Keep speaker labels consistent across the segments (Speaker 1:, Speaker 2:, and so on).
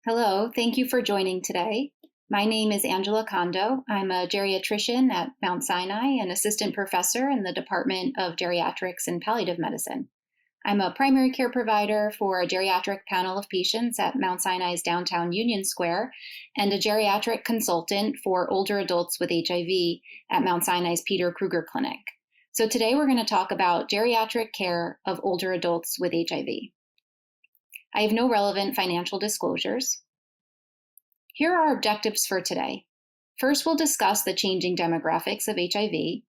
Speaker 1: Hello, thank you for joining today. My name is Angela Kondo. I'm a geriatrician at Mount Sinai and assistant professor in the Department of Geriatrics and Palliative Medicine. I'm a primary care provider for a geriatric panel of patients at Mount Sinai's downtown Union Square and a geriatric consultant for older adults with HIV at Mount Sinai's Peter Kruger Clinic. So today we're going to talk about geriatric care of older adults with HIV. I have no relevant financial disclosures. Here are our objectives for today. First, we'll discuss the changing demographics of HIV.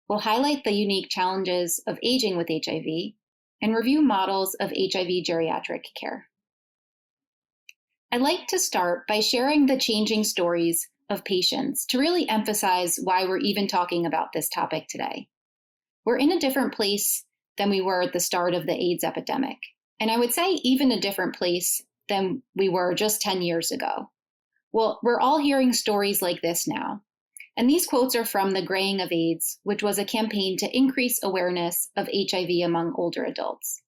Speaker 1: We'll highlight the unique challenges of aging with HIV and review models of HIV geriatric care. I'd like to start by sharing the changing stories of patients to really emphasize why we're even talking about this topic today. We're in a different place than we were at the start of the AIDS epidemic. And I would say even a different place than we were just 10 years ago. Well, we're all hearing stories like this now. And these quotes are from The Graying of AIDS, which was a campaign to increase awareness of HIV among older adults.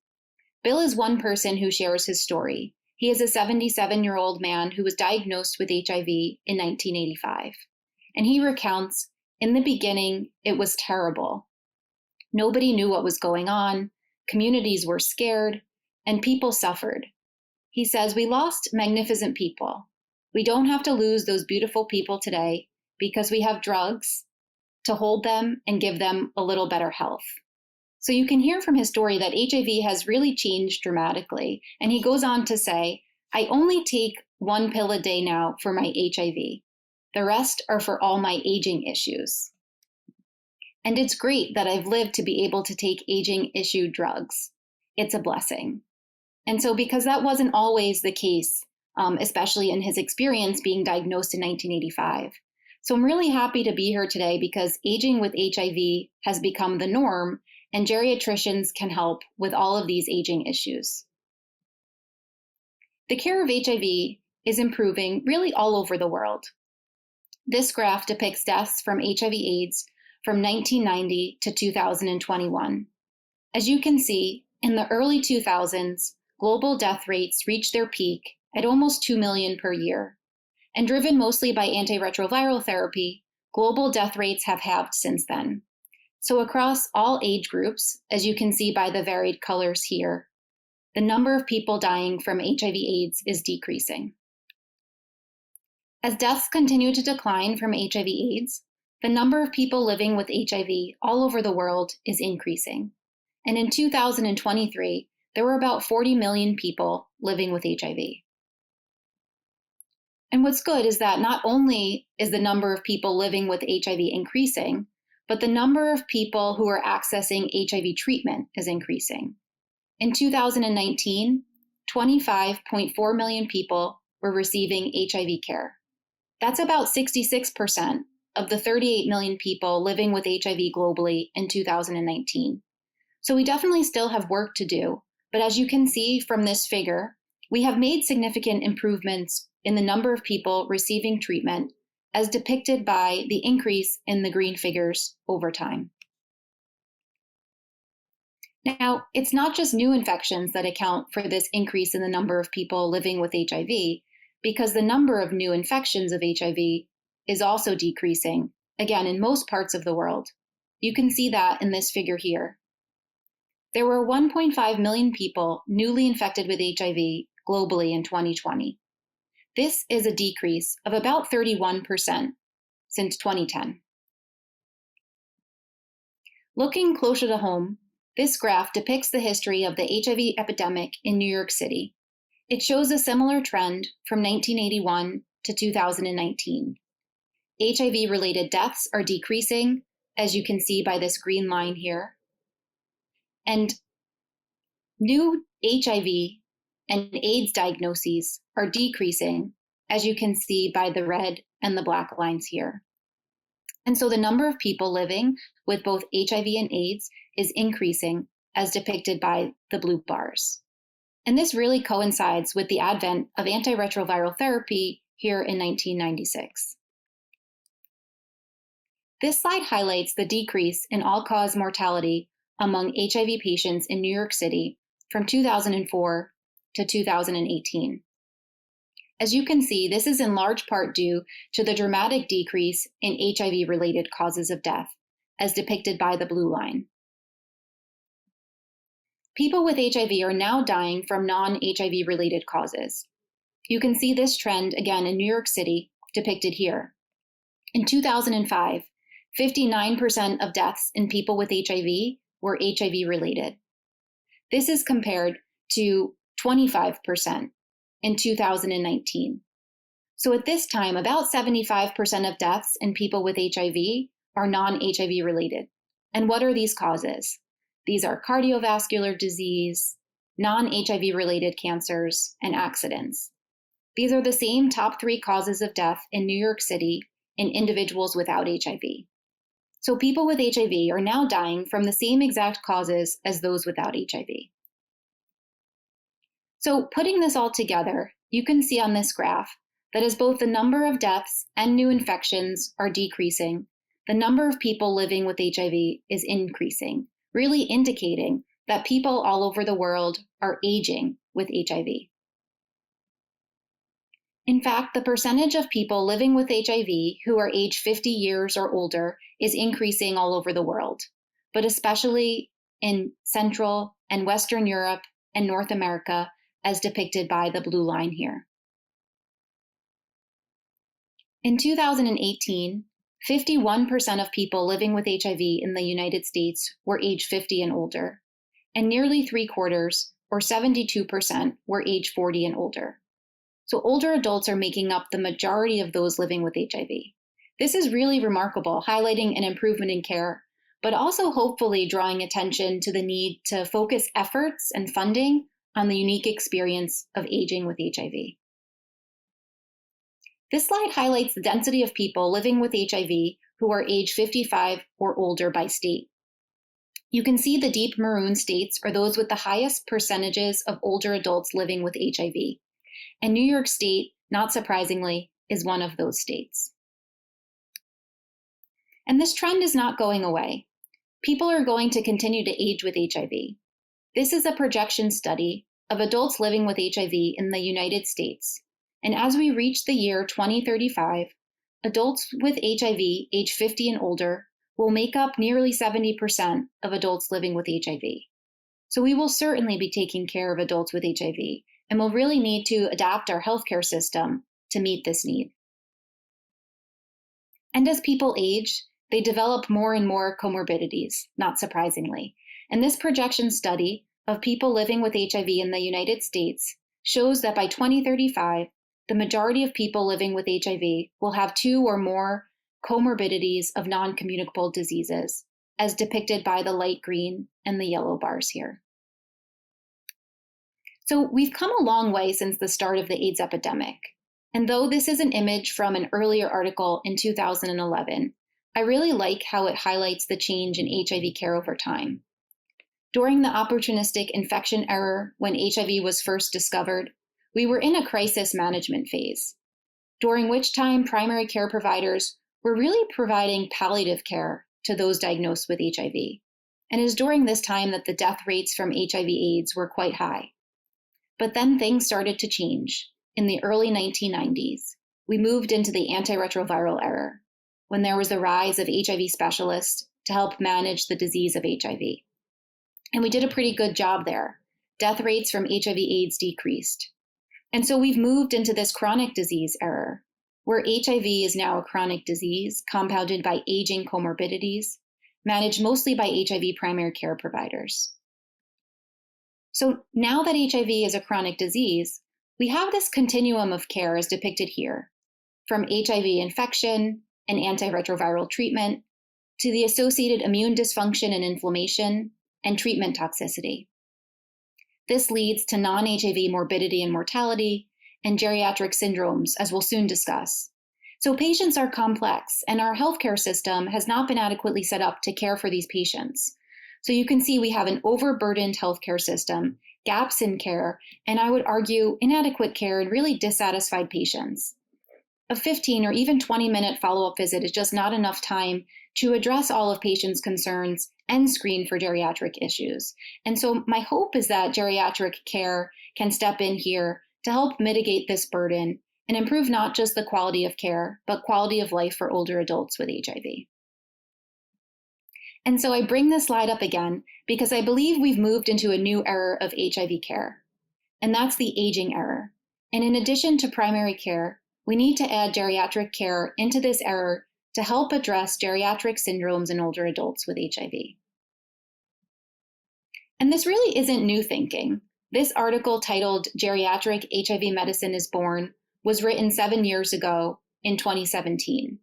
Speaker 1: Bill is one person who shares his story. He is a 77-year-old man who was diagnosed with HIV in 1985. And he recounts, "In the beginning, it was terrible. Nobody knew what was going on, communities were scared, and people suffered." He says, "We lost magnificent people. We don't have to lose those beautiful people today because we have drugs to hold them and give them a little better health." So you can hear from his story that HIV has really changed dramatically. And he goes on to say, "I only take one pill a day now for my HIV. The rest are for all my aging issues. And it's great that I've lived to be able to take aging issue drugs. It's a blessing." And so because that wasn't always the case, especially in his experience being diagnosed in 1985. So I'm really happy to be here today because aging with HIV has become the norm and geriatricians can help with all of these aging issues. The care of HIV is improving really all over the world. This graph depicts deaths from HIV/AIDS from 1990 to 2021. As you can see, in the early 2000s, global death rates reached their peak at almost 2 million per year. And driven mostly by antiretroviral therapy, global death rates have halved since then. So across all age groups, as you can see by the varied colors here, the number of people dying from HIV/AIDS is decreasing. As deaths continue to decline from HIV/AIDS, the number of people living with HIV all over the world is increasing. And in 2023, there were about 40 million people living with HIV. And what's good is that not only is the number of people living with HIV increasing, but the number of people who are accessing HIV treatment is increasing. In 2019, 25.4 million people were receiving HIV care. That's about 66% of the 38 million people living with HIV globally in 2019. So we definitely still have work to do. But as you can see from this figure, we have made significant improvements in the number of people receiving treatment, as depicted by the increase in the green figures over time. Now, it's not just new infections that account for this increase in the number of people living with HIV, because the number of new infections of HIV is also decreasing, again, in most parts of the world. You can see that in this figure here. There were 1.5 million people newly infected with HIV globally in 2020. This is a decrease of about 31% since 2010. Looking closer to home, this graph depicts the history of the HIV epidemic in New York City. It shows a similar trend from 1981 to 2019. HIV-related deaths are decreasing, as you can see by this green line here. And new HIV and AIDS diagnoses are decreasing, as you can see by the red and the black lines here. And so the number of people living with both HIV and AIDS is increasing, as depicted by the blue bars. And this really coincides with the advent of antiretroviral therapy here in 1996. This slide highlights the decrease in all-cause mortality among HIV patients in New York City from 2004 to 2018. As you can see, this is in large part due to the dramatic decrease in HIV-related causes of death, as depicted by the blue line. People with HIV are now dying from non-HIV related causes. You can see this trend again in New York City, depicted here. In 2005, 59% of deaths in people with HIV were HIV related. This is compared to 25% in 2019. So at this time, about 75% of deaths in people with HIV are non-HIV related. And what are these causes? These are cardiovascular disease, non-HIV related cancers, and accidents. These are the same top 3 causes of death in New York City in individuals without HIV. So people with HIV are now dying from the same exact causes as those without HIV. So putting this all together, you can see on this graph that as both the number of deaths and new infections are decreasing, the number of people living with HIV is increasing, really indicating that people all over the world are aging with HIV. In fact, the percentage of people living with HIV who are age 50 years or older is increasing all over the world, but especially in Central and Western Europe and North America, as depicted by the blue line here. In 2018, 51% of people living with HIV in the United States were age 50 and older, and nearly 3/4, or 72%, were age 40 and older. So older adults are making up the majority of those living with HIV. This is really remarkable, highlighting an improvement in care, but also hopefully drawing attention to the need to focus efforts and funding on the unique experience of aging with HIV. This slide highlights the density of people living with HIV who are age 55 or older by state. You can see the deep maroon states are those with the highest percentages of older adults living with HIV. And New York State, not surprisingly, is one of those states. And this trend is not going away. People are going to continue to age with HIV. This is a projection study of adults living with HIV in the United States. And as we reach the year 2035, adults with HIV age 50 and older will make up nearly 70% of adults living with HIV. So we will certainly be taking care of adults with HIV, and we'll really need to adapt our healthcare system to meet this need. And as people age, they develop more and more comorbidities, not surprisingly. And this projection study of people living with HIV in the United States shows that by 2035, the majority of people living with HIV will have 2 or more comorbidities of non-communicable diseases, as depicted by the light green and the yellow bars here. So we've come a long way since the start of the AIDS epidemic. And though this is an image from an earlier article in 2011, I really like how it highlights the change in HIV care over time. During the opportunistic infection era, when HIV was first discovered, we were in a crisis management phase, during which time primary care providers were really providing palliative care to those diagnosed with HIV. And it is during this time that the death rates from HIV/AIDS were quite high. But then things started to change. In the early 1990s, we moved into the antiretroviral era, when there was the rise of HIV specialists to help manage the disease of HIV. And we did a pretty good job there. Death rates from HIV/AIDS decreased. And so we've moved into this chronic disease era, where HIV is now a chronic disease compounded by aging comorbidities, managed mostly by HIV primary care providers. So now that HIV is a chronic disease, we have this continuum of care as depicted here, from HIV infection and antiretroviral treatment to the associated immune dysfunction and inflammation and treatment toxicity. This leads to non-HIV morbidity and mortality and geriatric syndromes, as we'll soon discuss. So patients are complex, and our healthcare system has not been adequately set up to care for these patients. So you can see we have an overburdened healthcare system, gaps in care, and I would argue inadequate care and really dissatisfied patients. A 15 or even 20-minute follow-up visit is just not enough time to address all of patients' concerns and screen for geriatric issues. And so my hope is that geriatric care can step in here to help mitigate this burden and improve not just the quality of care, but quality of life for older adults with HIV. And so I bring this slide up again because I believe we've moved into a new era of HIV care, and that's the aging era. And in addition to primary care, we need to add geriatric care into this era to help address geriatric syndromes in older adults with HIV. And this really isn't new thinking. This article titled Geriatric HIV Medicine is Born was written 7 years ago in 2017.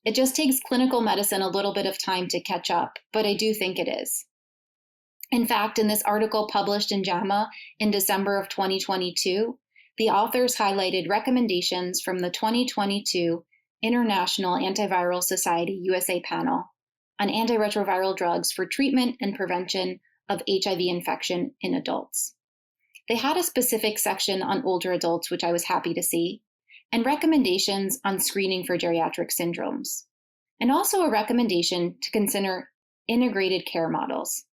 Speaker 1: It just takes clinical medicine a little bit of time to catch up, but I do think it is. In fact, in this article published in JAMA in December of 2022, the authors highlighted recommendations from the 2022 International Antiviral Society USA panel on antiretroviral drugs for treatment and prevention of HIV infection in adults. They had a specific section on older adults, which I was happy to see, and recommendations on screening for geriatric syndromes, and also a recommendation to consider integrated care models.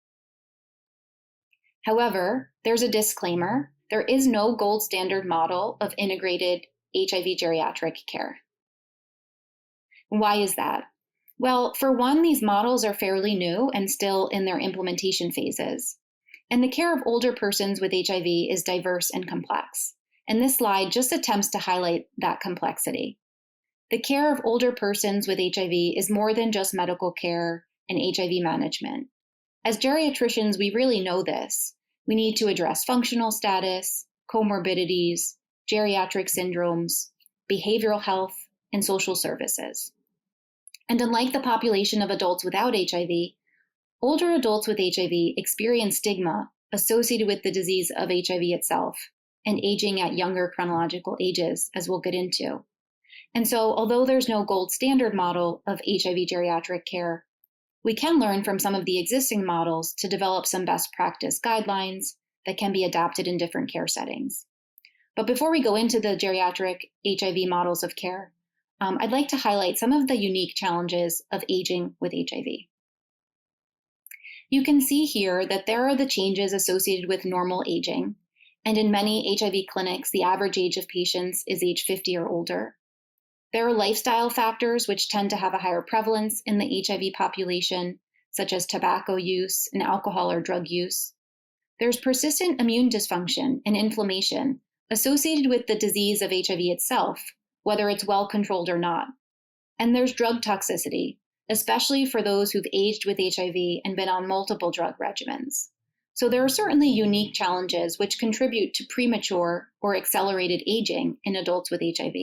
Speaker 1: However, there's a disclaimer: there is no gold standard model of integrated HIV geriatric care. Why is that? Well, for one, these models are fairly new and still in their implementation phases. And the care of older persons with HIV is diverse and complex. And this slide just attempts to highlight that complexity. The care of older persons with HIV is more than just medical care and HIV management. As geriatricians, we really know this. We need to address functional status, comorbidities, geriatric syndromes, behavioral health, and social services. And unlike the population of adults without HIV, older adults with HIV experience stigma associated with the disease of HIV itself and aging at younger chronological ages, as we'll get into. And so, although there's no gold standard model of HIV geriatric care, we can learn from some of the existing models to develop some best practice guidelines that can be adapted in different care settings. But before we go into the geriatric HIV models of care, I'd like to highlight some of the unique challenges of aging with HIV. You can see here that there are the changes associated with normal aging, and in many HIV clinics, the average age of patients is age 50 or older. There are lifestyle factors which tend to have a higher prevalence in the HIV population, such as tobacco use and alcohol or drug use. There's persistent immune dysfunction and inflammation associated with the disease of HIV itself, whether it's well controlled or not. And there's drug toxicity, especially for those who've aged with HIV and been on multiple drug regimens. So there are certainly unique challenges which contribute to premature or accelerated aging in adults with HIV.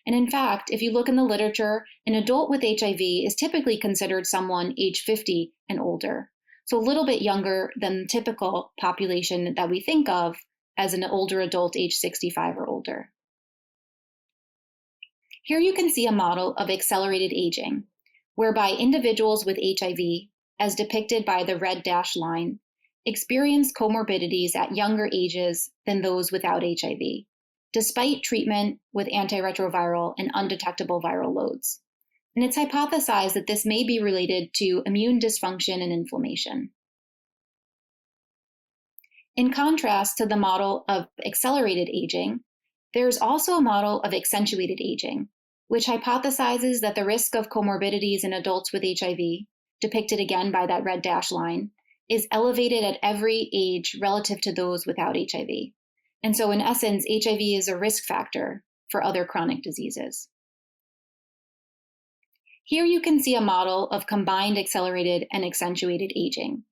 Speaker 1: And in fact, if you look in the literature, an adult with HIV is typically considered someone age 50 and older, so a little bit younger than the typical population that we think of as an older adult age 65 or older. Here you can see a model of accelerated aging, whereby individuals with HIV, as depicted by the red dashed line, experience comorbidities at younger ages than those without HIV, despite treatment with antiretroviral and undetectable viral loads. And it's hypothesized that this may be related to immune dysfunction and inflammation. In contrast to the model of accelerated aging, there's also a model of accentuated aging, which hypothesizes that the risk of comorbidities in adults with HIV, depicted again by that red dashed line, is elevated at every age relative to those without HIV. And so in essence, HIV is a risk factor for other chronic diseases. Here you can see a model of combined accelerated and accentuated aging,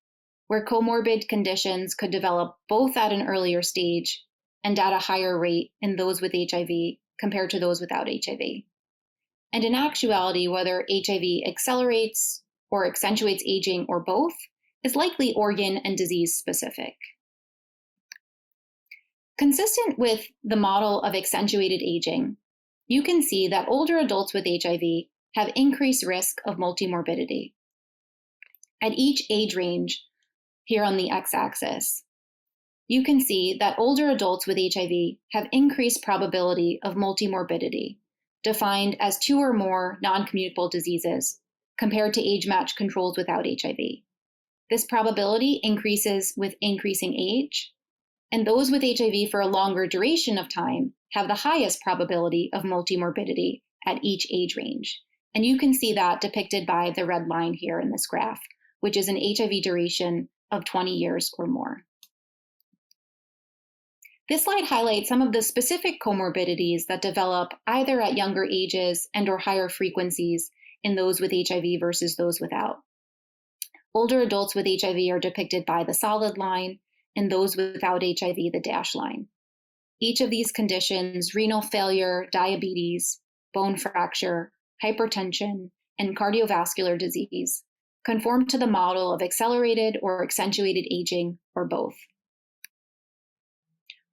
Speaker 1: where comorbid conditions could develop both at an earlier stage and at a higher rate in those with HIV compared to those without HIV. And in actuality, whether HIV accelerates or accentuates aging or both is likely organ and disease specific. Consistent with the model of accentuated aging, you can see that older adults with HIV have increased risk of multimorbidity. At each age range, here on the x-axis, you can see that older adults with HIV have increased probability of multimorbidity, defined as 2 or more non-communicable diseases, compared to age-matched controls without HIV. This probability increases with increasing age, and those with HIV for a longer duration of time have the highest probability of multimorbidity at each age range. And you can see that depicted by the red line here in this graph, which is an HIV duration of 20 years or more. This slide highlights some of the specific comorbidities that develop either at younger ages and/or higher frequencies in those with HIV versus those without. Older adults with HIV are depicted by the solid line, and those without HIV, the dashed line. Each of these conditions, renal failure, diabetes, bone fracture, hypertension, and cardiovascular disease, conform to the model of accelerated or accentuated aging, or both.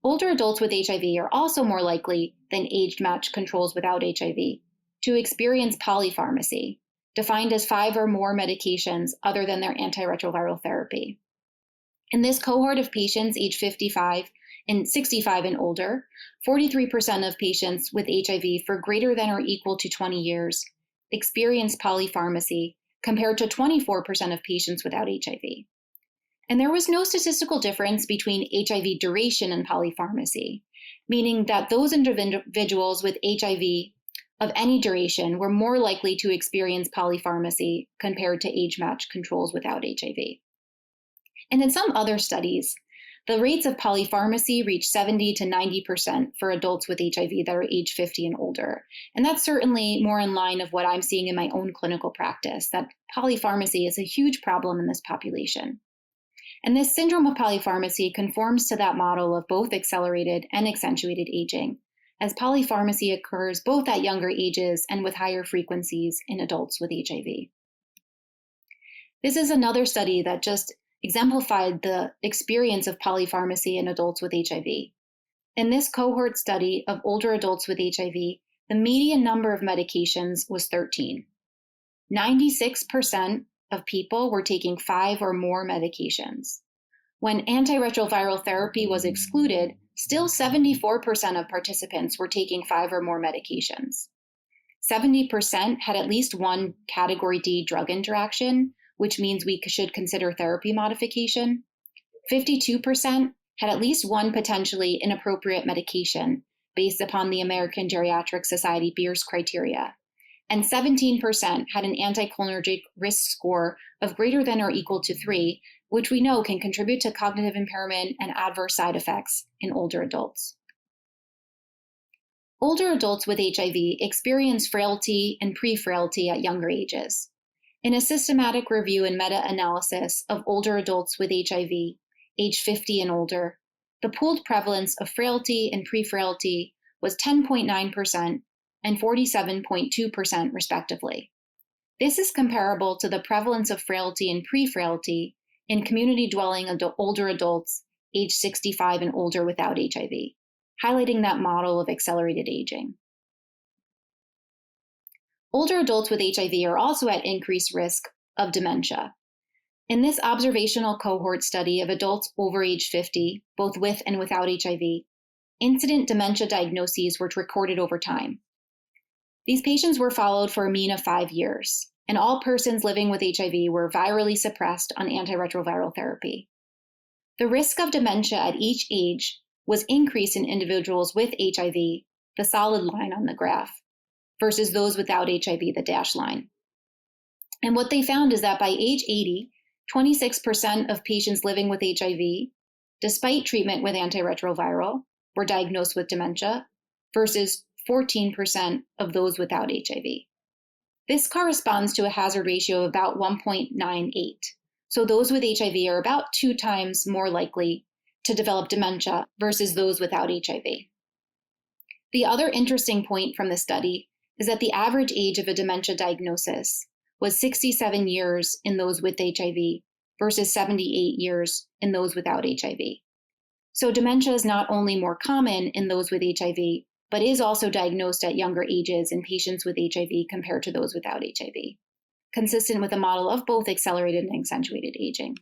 Speaker 1: Older adults with HIV are also more likely than age-matched controls without HIV to experience polypharmacy, defined as 5 or more medications other than their antiretroviral therapy. In this cohort of patients aged 55 and 65 and older, 43% of patients with HIV for greater than or equal to 20 years experienced polypharmacy, compared to 24% of patients without HIV. And there was no statistical difference between HIV duration and polypharmacy, meaning that those individuals with HIV of any duration were more likely to experience polypharmacy compared to age-matched controls without HIV. And in some other studies, the rates of polypharmacy reach 70 to 90% for adults with HIV that are age 50 and older. And that's certainly more in line of what I'm seeing in my own clinical practice, that polypharmacy is a huge problem in this population. And this syndrome of polypharmacy conforms to that model of both accelerated and accentuated aging, as polypharmacy occurs both at younger ages and with higher frequencies in adults with HIV. This is another study that just exemplified the experience of polypharmacy in adults with HIV. In this cohort study of older adults with HIV, the median number of medications was 13. 96% of people were taking 5 or more medications. When antiretroviral therapy was excluded, still 74% of participants were taking 5 or more medications. 70% had at least one category D drug interaction, which means we should consider therapy modification. 52% had at least one potentially inappropriate medication based upon the American Geriatric Society Beers criteria. And 17% had an anticholinergic risk score of greater than or equal to 3, which we know can contribute to cognitive impairment and adverse side effects in older adults. Older adults with HIV experience frailty and pre-frailty at younger ages. In a systematic review and meta-analysis of older adults with HIV, age 50 and older, the pooled prevalence of frailty and pre-frailty was 10.9% and 47.2% respectively. This is comparable to the prevalence of frailty and pre-frailty in community-dwelling older adults age 65 and older without HIV, highlighting that model of accelerated aging. Older adults with HIV are also at increased risk of dementia. In this observational cohort study of adults over age 50, both with and without HIV, incident dementia diagnoses were recorded over time. These patients were followed for a mean of 5 years, and all persons living with HIV were virally suppressed on antiretroviral therapy. The risk of dementia at each age was increased in individuals with HIV, the solid line on the graph, versus those without HIV, the dashed line. And what they found is that by age 80, 26% of patients living with HIV, despite treatment with antiretroviral, were diagnosed with dementia, versus 14% of those without HIV. This corresponds to a hazard ratio of about 1.98. So those with HIV are about 2 times more likely to develop dementia versus those without HIV. The other interesting point from the study is that the average age of a dementia diagnosis was 67 years in those with HIV versus 78 years in those without HIV. So dementia is not only more common in those with HIV, but is also diagnosed at younger ages in patients with HIV compared to those without HIV, consistent with a model of both accelerated and accentuated aging.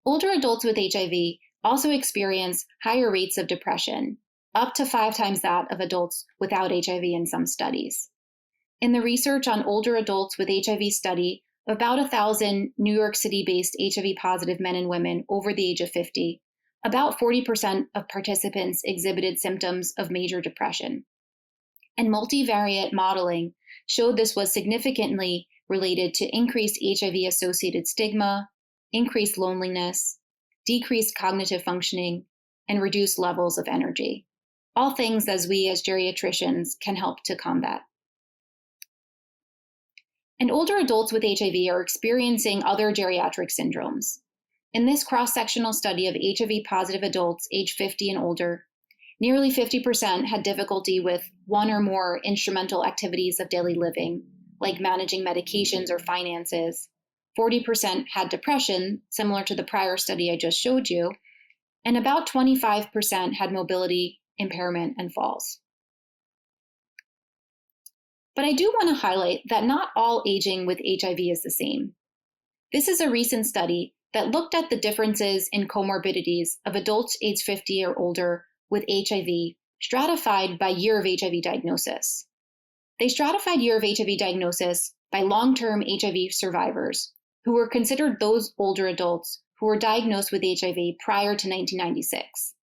Speaker 1: Older adults with HIV also experience higher rates of depression, up to 5 times that of adults without HIV in some studies. In the research on older adults with HIV study about 1,000 New York City-based HIV positive men and women over the age of 50, about 40% of participants exhibited symptoms of major depression. And multivariate modeling showed this was significantly related to increased HIV-associated stigma, increased loneliness, decreased cognitive functioning, and reduced levels of energy. All things as we as geriatricians can help to combat. And older adults with HIV are experiencing other geriatric syndromes. In this cross-sectional study of HIV-positive adults age 50 and older, nearly 50% had difficulty with one or more instrumental activities of daily living, like managing medications or finances. 40% had depression, similar to the prior study I just showed you, and about 25% had mobility impairment and falls. But I do want to highlight that not all aging with HIV is the same. This is a recent study that looked at the differences in comorbidities of adults age 50 or older with HIV, stratified by year of HIV diagnosis. They stratified year of HIV diagnosis by long-term HIV survivors, who were considered those older adults who were diagnosed with HIV prior to 1996,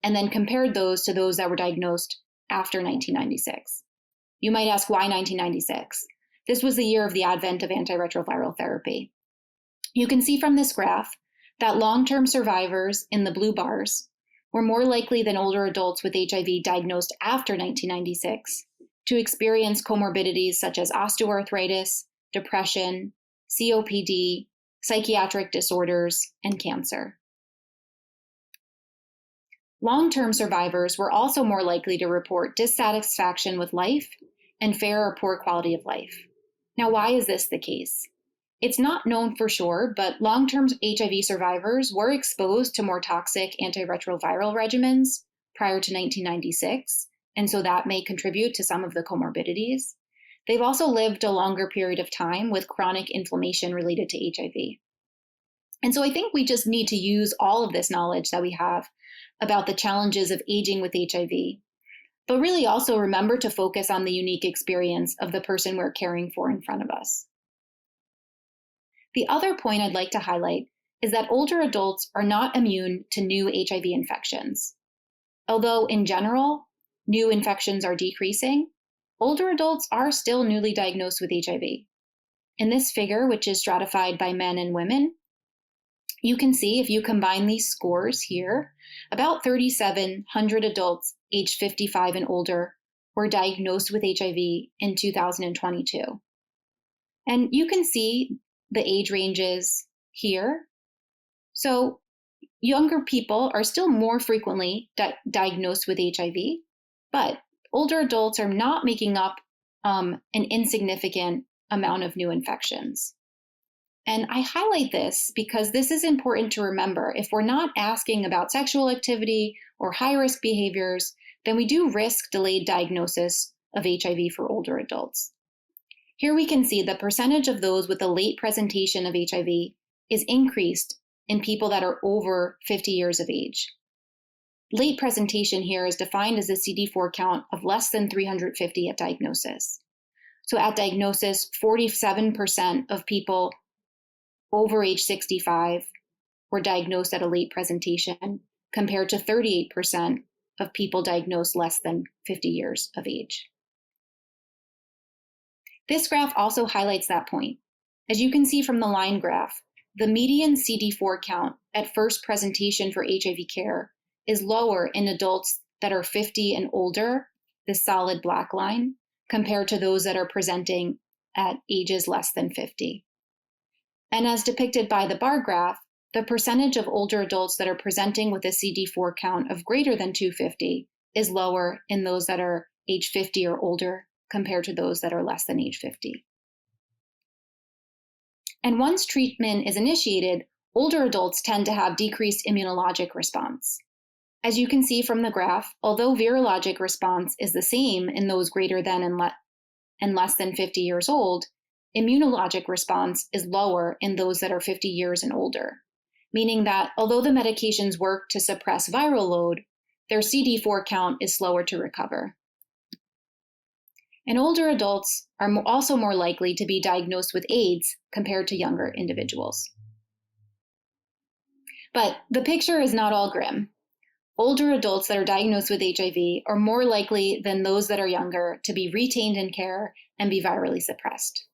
Speaker 1: and then compared those to those that were diagnosed after 1996. You might ask, why 1996? This was the year of the advent of antiretroviral therapy. You can see from this graph that long-term survivors in the blue bars were more likely than older adults with HIV diagnosed after 1996 to experience comorbidities such as osteoarthritis, depression, COPD, psychiatric disorders, and cancer. Long-term survivors were also more likely to report dissatisfaction with life and fair or poor quality of life. Now, why is this the case? It's not known for sure, but long-term HIV survivors were exposed to more toxic antiretroviral regimens prior to 1996, and so that may contribute to some of the comorbidities. They've also lived a longer period of time with chronic inflammation related to HIV. And so I think we just need to use all of this knowledge that we have about the challenges of aging with HIV, but really also remember to focus on the unique experience of the person we're caring for in front of us. The other point I'd like to highlight is that older adults are not immune to new HIV infections. Although in general, new infections are decreasing, older adults are still newly diagnosed with HIV. In this figure, which is stratified by men and women, you can see if you combine these scores here, about 3,700 adults aged 55 and older were diagnosed with HIV in 2022. And you can see the age ranges here. So younger people are still more frequently diagnosed with HIV, but older adults are not making up an insignificant amount of new infections. And I highlight this because this is important to remember. If we're not asking about sexual activity or high-risk behaviors, then we do risk delayed diagnosis of HIV for older adults. Here we can see the percentage of those with a late presentation of HIV is increased in people that are over 50 years of age. Late presentation here is defined as a CD4 count of less than 350 at diagnosis. So at diagnosis, 47% of people over age 65 were diagnosed at a late presentation, compared to 38% of people diagnosed less than 50 years of age. This graph also highlights that point. As you can see from the line graph, the median CD4 count at first presentation for HIV care is lower in adults that are 50 and older, the solid black line, compared to those that are presenting at ages less than 50. And as depicted by the bar graph, the percentage of older adults that are presenting with a CD4 count of greater than 250 is lower in those that are age 50 or older compared to those that are less than age 50. And once treatment is initiated, older adults tend to have decreased immunologic response. As you can see from the graph, although virologic response is the same in those greater than and less than 50 years old, immunologic response is lower in those that are 50 years and older, meaning that although the medications work to suppress viral load, their CD4 count is slower to recover. And older adults are also more likely to be diagnosed with AIDS compared to younger individuals. But the picture is not all grim. Older adults that are diagnosed with HIV are more likely than those that are younger to be retained in care and be virally suppressed.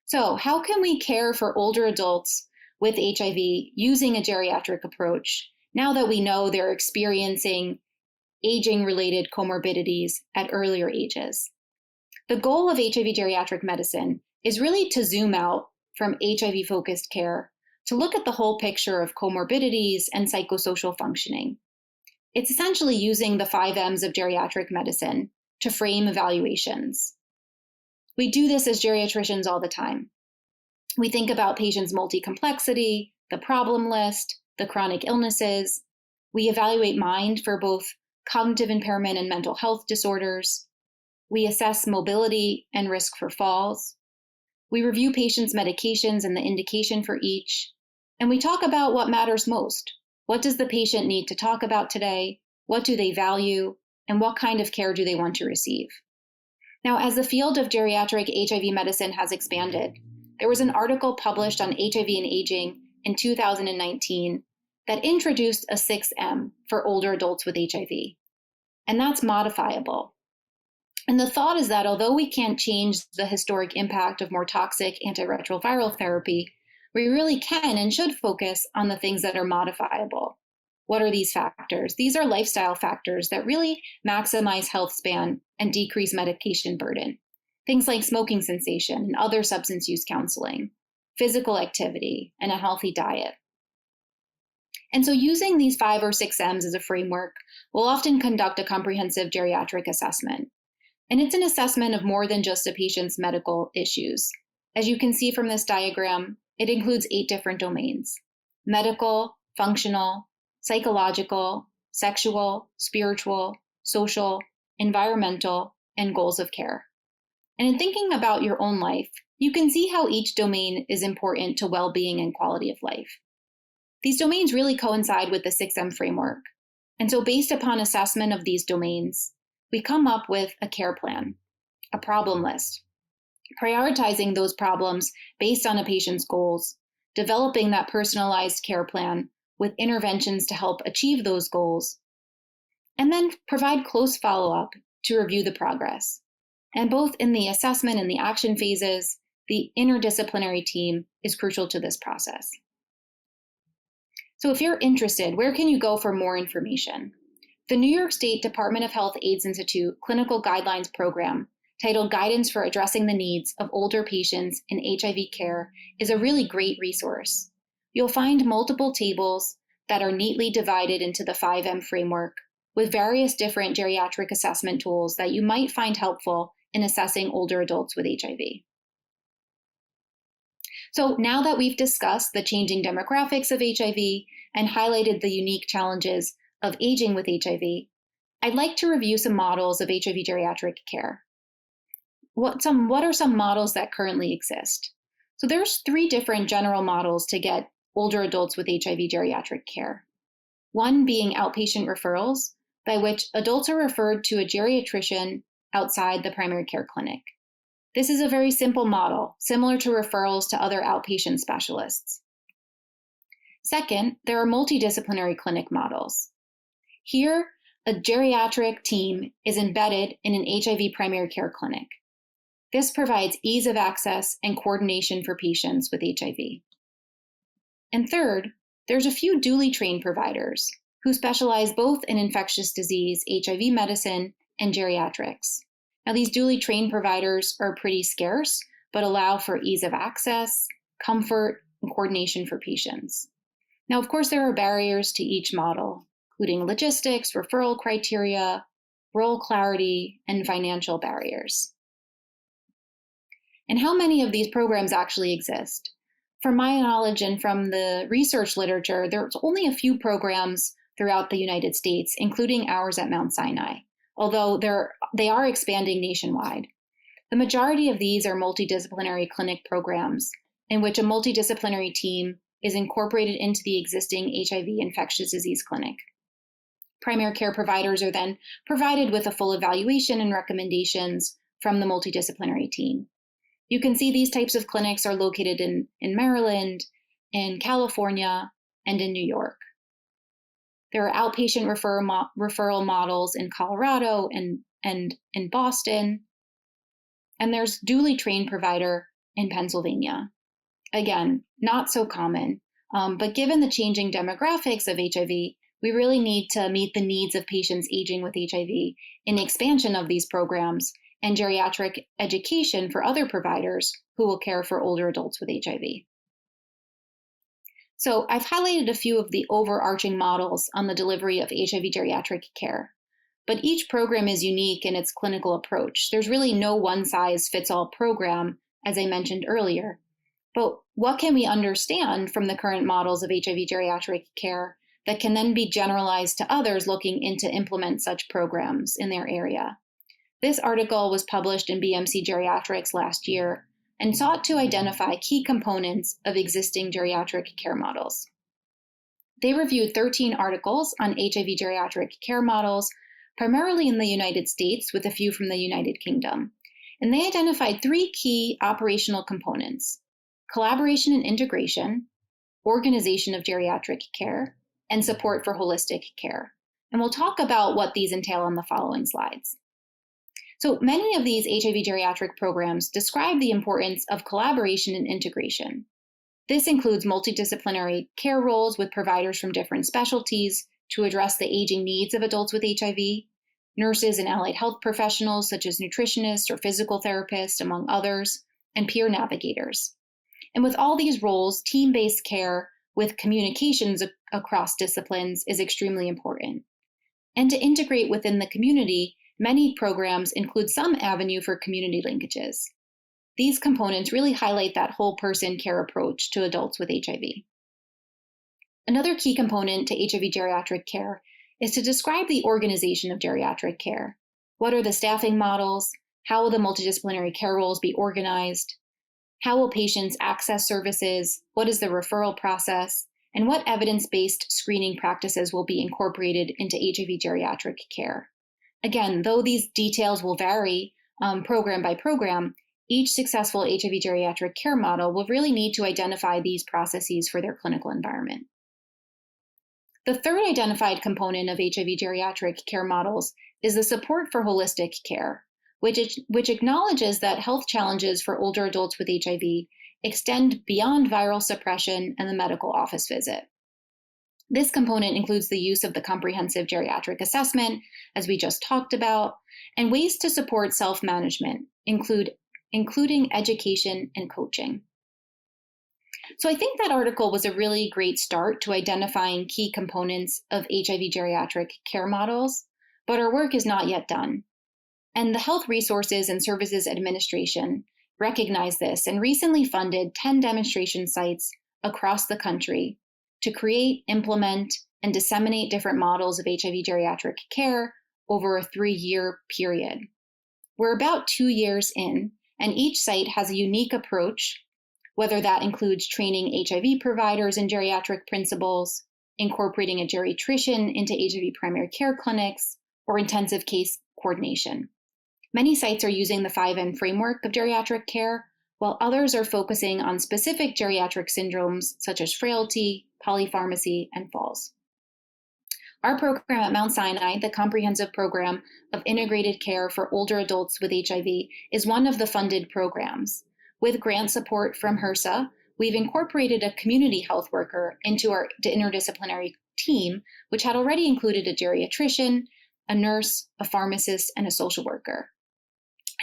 Speaker 1: So, how can we care for older adults with HIV using a geriatric approach now that we know they're experiencing aging-related comorbidities at earlier ages? The goal of HIV geriatric medicine is really to zoom out from HIV-focused care to look at the whole picture of comorbidities and psychosocial functioning. It's essentially using the 5 M's of geriatric medicine to frame evaluations. We do this as geriatricians all the time. We think about patients' multi-complexity, the problem list, the chronic illnesses. We evaluate mind for both cognitive impairment and mental health disorders. We assess mobility and risk for falls. We review patients' medications and the indication for each. And we talk about what matters most. What does the patient need to talk about today? What do they value? And what kind of care do they want to receive? Now, as the field of geriatric HIV medicine has expanded, there was an article published on HIV and aging in 2019 that introduced a 6M for older adults with HIV. And that's modifiable. And the thought is that although we can't change the historic impact of more toxic antiretroviral therapy, we really can and should focus on the things that are modifiable. What are these factors? These are lifestyle factors that really maximize health span and decrease medication burden. Things like smoking cessation and other substance use counseling, physical activity, and a healthy diet. And so using these 5 or 6 M's as a framework, we'll often conduct a comprehensive geriatric assessment. And it's an assessment of more than just a patient's medical issues. As you can see from this diagram, it includes 8 different domains: medical, functional, psychological, sexual, spiritual, social, environmental, and goals of care. And in thinking about your own life, you can see how each domain is important to well-being and quality of life. These domains really coincide with the 6M framework. And so based upon assessment of these domains, we come up with a care plan, a problem list, prioritizing those problems based on a patient's goals, developing that personalized care plan with interventions to help achieve those goals, and then provide close follow-up to review the progress. And both in the assessment and the action phases, the interdisciplinary team is crucial to this process. So if you're interested, where can you go for more information? The New York State Department of Health AIDS Institute Clinical Guidelines Program, titled Guidance for Addressing the Needs of Older Patients in HIV Care, is a really great resource. You'll find multiple tables that are neatly divided into the 5M framework with various different geriatric assessment tools that you might find helpful in assessing older adults with HIV. So now that we've discussed the changing demographics of HIV and highlighted the unique challenges of aging with HIV, I'd like to review some models of HIV geriatric care. What are some models that currently exist? So there's 3 different general models to get older adults with HIV geriatric care. One being outpatient referrals, by which adults are referred to a geriatrician outside the primary care clinic. This is a very simple model, similar to referrals to other outpatient specialists. Second, there are multidisciplinary clinic models. Here, a geriatric team is embedded in an HIV primary care clinic. This provides ease of access and coordination for patients with HIV. And third, there's a few duly trained providers who specialize both in infectious disease, HIV medicine, and geriatrics. Now, these duly trained providers are pretty scarce, but allow for ease of access, comfort, and coordination for patients. Now, of course, there are barriers to each model, including logistics, referral criteria, role clarity, and financial barriers. And how many of these programs actually exist? From my knowledge and from the research literature, there's only a few programs throughout the United States, including ours at Mount Sinai, although they are expanding nationwide. The majority of these are multidisciplinary clinic programs in which a multidisciplinary team is incorporated into the existing HIV infectious disease clinic. Primary care providers are then provided with a full evaluation and recommendations from the multidisciplinary team. You can see these types of clinics are located in Maryland, in California, and in New York. There are outpatient referral models in Colorado and in Boston, and there's duly trained provider in Pennsylvania. Again, not so common, but given the changing demographics of HIV, we really need to meet the needs of patients aging with HIV in the expansion of these programs and geriatric education for other providers who will care for older adults with HIV. So I've highlighted a few of the overarching models on the delivery of HIV geriatric care, but each program is unique in its clinical approach. There's really no one-size-fits-all program, as I mentioned earlier. But what can we understand from the current models of HIV geriatric care that can then be generalized to others looking into implement such programs in their area? This article was published in BMC Geriatrics last year and sought to identify key components of existing geriatric care models. They reviewed 13 articles on HIV geriatric care models, primarily in the United States, with a few from the United Kingdom. And they identified 3 key operational components: collaboration and integration, organization of geriatric care, and support for holistic care. And we'll talk about what these entail on the following slides. So many of these HIV geriatric programs describe the importance of collaboration and integration. This includes multidisciplinary care roles with providers from different specialties to address the aging needs of adults with HIV, nurses and allied health professionals such as nutritionists or physical therapists, among others, and peer navigators. And with all these roles, team-based care with communications across disciplines is extremely important. And to integrate within the community, many programs include some avenue for community linkages. These components really highlight that whole person care approach to adults with HIV. Another key component to HIV geriatric care is to describe the organization of geriatric care. What are the staffing models? How will the multidisciplinary care roles be organized? How will patients access services? What is the referral process? And what evidence-based screening practices will be incorporated into HIV geriatric care? Again, though these details will vary program by program, each successful HIV geriatric care model will really need to identify these processes for their clinical environment. The third identified component of HIV geriatric care models is the support for holistic care, which acknowledges that health challenges for older adults with HIV extend beyond viral suppression and the medical office visit. This component includes the use of the comprehensive geriatric assessment, as we just talked about, and ways to support self-management, including education and coaching. So I think that article was a really great start to identifying key components of HIV geriatric care models, but our work is not yet done. And the Health Resources and Services Administration recognized this and recently funded 10 demonstration sites across the country to create, implement, and disseminate different models of HIV geriatric care over a 3-year period. We're about 2 years in, and each site has a unique approach, whether that includes training HIV providers in geriatric principles, incorporating a geriatrician into HIV primary care clinics, or intensive case coordination. Many sites are using the 5N framework of geriatric care, while others are focusing on specific geriatric syndromes such as frailty, polypharmacy, and falls. Our program at Mount Sinai, the Comprehensive Program of Integrated Care for Older Adults with HIV, is one of the funded programs. With grant support from HRSA, we've incorporated a community health worker into our interdisciplinary team, which had already included a geriatrician, a nurse, a pharmacist, and a social worker.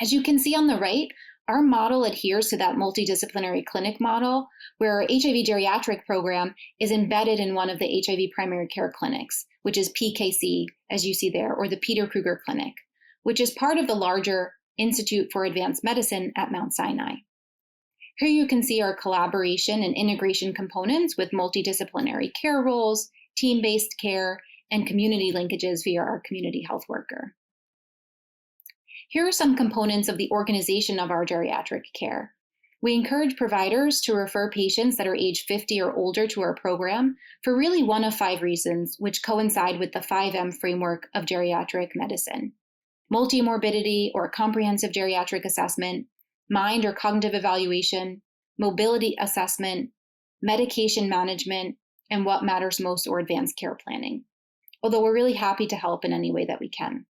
Speaker 1: As you can see on the right, our model adheres to that multidisciplinary clinic model, where our HIV geriatric program is embedded in one of the HIV primary care clinics, which is PKC, as you see there, or the Peter Kruger Clinic, which is part of the larger Institute for Advanced Medicine at Mount Sinai. Here you can see our collaboration and integration components with multidisciplinary care roles, team-based care, and community linkages via our community health worker. Here are some components of the organization of our geriatric care. We encourage providers to refer patients that are age 50 or older to our program for really one of 5 reasons, which coincide with the 5M framework of geriatric medicine: multimorbidity or comprehensive geriatric assessment, mind or cognitive evaluation, mobility assessment, medication management, and what matters most or advanced care planning. Although we're really happy to help in any way that we can.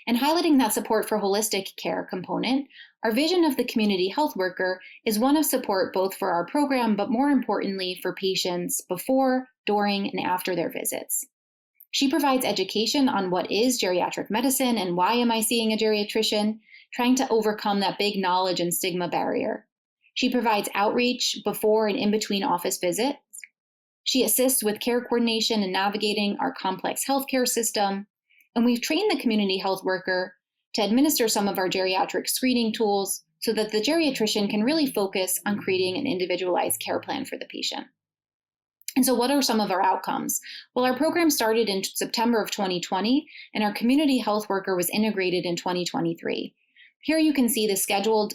Speaker 1: And highlighting that support for holistic care component, our vision of the community health worker is one of support both for our program, but more importantly for patients before, during, and after their visits. She provides education on what is geriatric medicine and why am I seeing a geriatrician, trying to overcome that big knowledge and stigma barrier. She provides outreach before and in between office visits. She assists with care coordination and navigating our complex healthcare system. And we've trained the community health worker to administer some of our geriatric screening tools so that the geriatrician can really focus on creating an individualized care plan for the patient. And so what are some of our outcomes? Well, our program started in September of 2020, and our community health worker was integrated in 2023. Here you can see the scheduled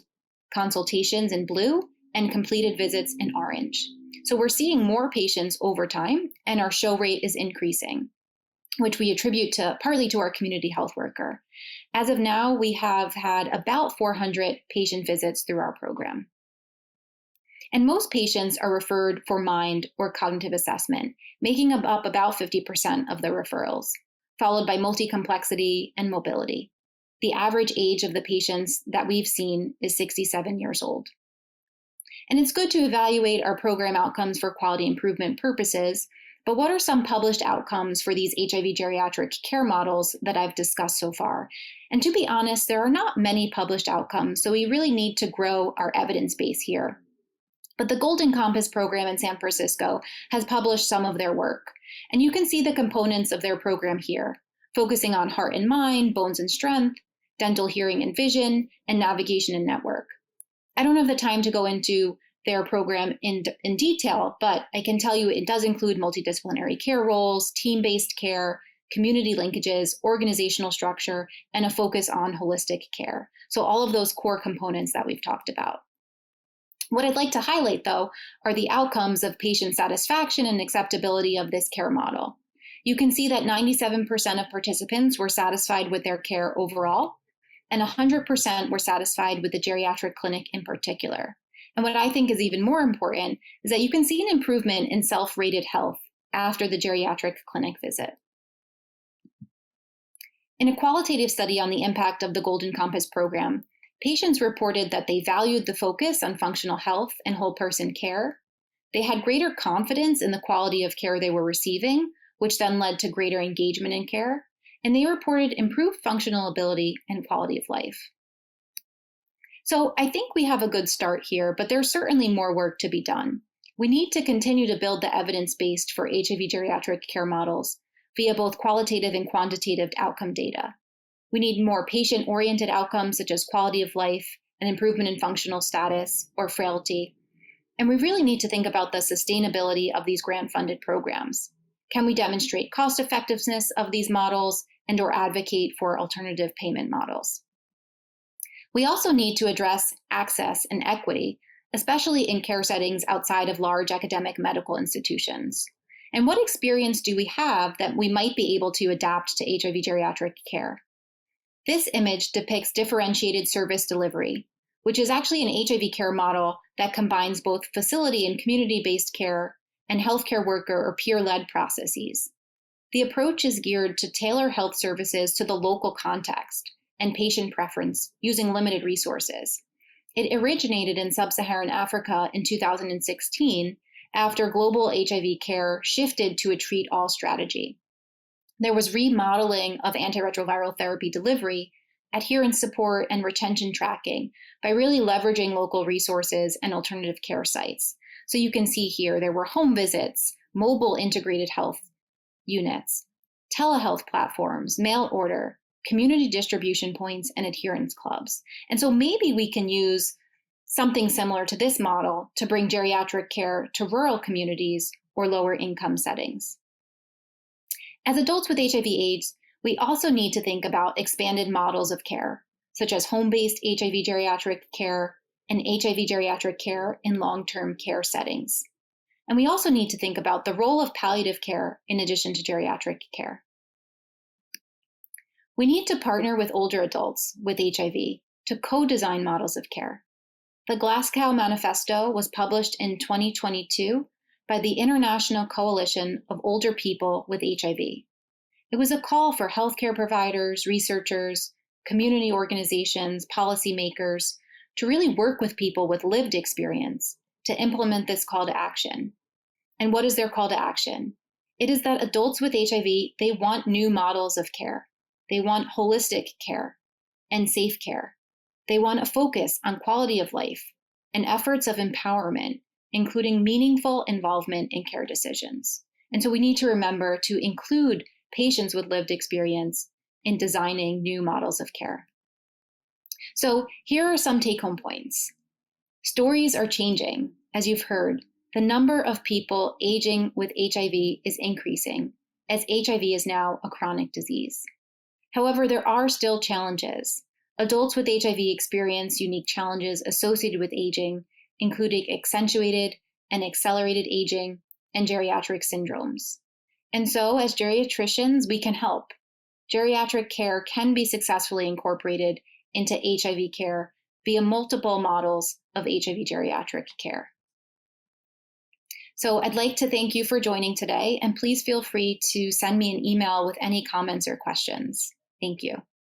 Speaker 1: consultations in blue and completed visits in orange. So we're seeing more patients over time, and our show rate is increasing, which we attribute partly to our community health worker. As of now, we have had about 400 patient visits through our program. And most patients are referred for mind or cognitive assessment, making up about 50% of the referrals, followed by multi-complexity and mobility. The average age of the patients that we've seen is 67 years old. And it's good to evaluate our program outcomes for quality improvement purposes, but what are some published outcomes for these HIV geriatric care models that I've discussed so far? And to be honest, there are not many published outcomes, so we really need to grow our evidence base here. But the Golden Compass program in San Francisco has published some of their work, and you can see the components of their program here, focusing on heart and mind, bones and strength, dental hearing and vision, and navigation and network. I don't have the time to go into their program in detail, but I can tell you it does include multidisciplinary care roles, team-based care, community linkages, organizational structure, and a focus on holistic care. So all of those core components that we've talked about. What I'd like to highlight, though, are the outcomes of patient satisfaction and acceptability of this care model. You can see that 97% of participants were satisfied with their care overall, and 100% were satisfied with the geriatric clinic in particular. And what I think is even more important is that you can see an improvement in self-rated health after the geriatric clinic visit. In a qualitative study on the impact of the Golden Compass program, patients reported that they valued the focus on functional health and whole person care. They had greater confidence in the quality of care they were receiving, which then led to greater engagement in care. And they reported improved functional ability and quality of life. So I think we have a good start here, but there's certainly more work to be done. We need to continue to build the evidence base for HIV geriatric care models via both qualitative and quantitative outcome data. We need more patient-oriented outcomes such as quality of life and improvement in functional status or frailty. And we really need to think about the sustainability of these grant-funded programs. Can we demonstrate cost effectiveness of these models and/or advocate for alternative payment models? We also need to address access and equity, especially in care settings outside of large academic medical institutions. And what experience do we have that we might be able to adapt to HIV geriatric care? This image depicts differentiated service delivery, which is actually an HIV care model that combines both facility and community-based care and healthcare worker or peer-led processes. The approach is geared to tailor health services to the local context and patient preference using limited resources. It originated in sub-Saharan Africa in 2016 after global HIV care shifted to a treat-all strategy. There was remodeling of antiretroviral therapy delivery, adherence support, and retention tracking by really leveraging local resources and alternative care sites. So you can see here there were home visits, mobile integrated health units, telehealth platforms, mail order, community distribution points, and adherence clubs. And so maybe we can use something similar to this model to bring geriatric care to rural communities or lower income settings. As adults with HIV/AIDS, we also need to think about expanded models of care, such as home-based HIV geriatric care, and HIV geriatric care in long-term care settings. And we also need to think about the role of palliative care in addition to geriatric care. We need to partner with older adults with HIV to co-design models of care. The Glasgow Manifesto was published in 2022 by the International Coalition of Older People with HIV. It was a call for healthcare providers, researchers, community organizations, policymakers to really work with people with lived experience to implement this call to action. And what is their call to action? It is that adults with HIV, they want new models of care. They want holistic care and safe care. They want a focus on quality of life and efforts of empowerment, including meaningful involvement in care decisions. And so we need to remember to include patients with lived experience in designing new models of care. So here are some take-home points. Stories are changing. As you've heard, the number of people aging with HIV is increasing, as HIV is now a chronic disease. However, there are still challenges. Adults with HIV experience unique challenges associated with aging, including accentuated and accelerated aging and geriatric syndromes. And so, as geriatricians, we can help. Geriatric care can be successfully incorporated into HIV care via multiple models of HIV geriatric care. So I'd like to thank you for joining today, and please feel free to send me an email with any comments or questions. Thank you.